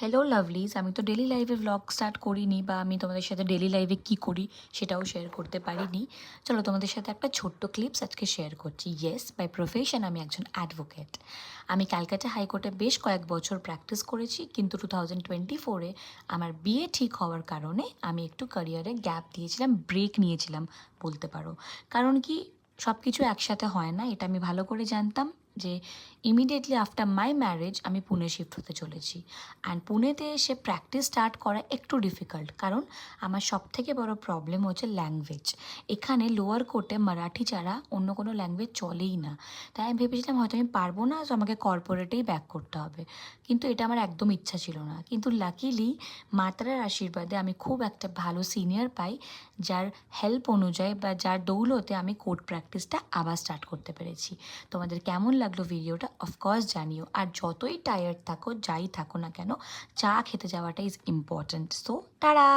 Hello লাভলিজ, আমি তো daily লাইভে ব্লগ স্টার্ট করিনি বা আমি তোমাদের সাথে ডেলি লাইভে কী করি সেটাও শেয়ার করতে পারিনি। চলো তোমাদের সাথে একটা ছোট্ট ক্লিপস আজকে শেয়ার করছি। ইয়েস, বাই প্রফেশন আমি একজন অ্যাডভোকেট। আমি ক্যালকাটা হাইকোর্টে বেশ কয়েক বছর প্র্যাকটিস করেছি, কিন্তু 2024-এ আমার বিয়ে ঠিক হওয়ার কারণে আমি একটু ক্যারিয়ারে গ্যাপ দিয়েছিলাম, ব্রেক নিয়েছিলাম বলতে পারো। কারণ কি, সব কিছু একসাথে হয় না, এটা আমি ভালো করে জানতাম যে ইমিডিয়েটলি আফটার মাই ম্যারেজ আমি পুনে শিফট হতে চলেছি। অ্যান্ড পুনেতে এসে প্র্যাকটিস স্টার্ট করা একটু ডিফিকাল্ট, কারণ আমার সবথেকে বড় প্রবলেম হচ্ছে ল্যাঙ্গুয়েজ। এখানে লোয়ার কোর্টে মারাঠি ছাড়া অন্য কোনো ল্যাঙ্গুয়েজ চলেই না। তাই আমি ভেবেছিলাম হয়তো আমি পারবো না, তো আমাকে কর্পোরেটেই ব্যাক করতে হবে। কিন্তু এটা আমার একদম ইচ্ছা ছিল না। কিন্তু লাকিলি মাতারার আশীর্বাদে আমি খুব একটা ভালো সিনিয়র পাই, যার হেল্প অনুযায়ী বা যার দৌলতে আমি কোর্ট প্র্যাকটিসটা আবার স্টার্ট করতে পেরেছি। তোমাদের কেমন লাগলো ভিডিওটা অফকোর্স জানিও। আর যতই টায়ার্ড থাকো, যাই থাকো না কেন, চা খেতে যাওয়াটা ইজ ইম্পর্ট্যান্ট। So tata.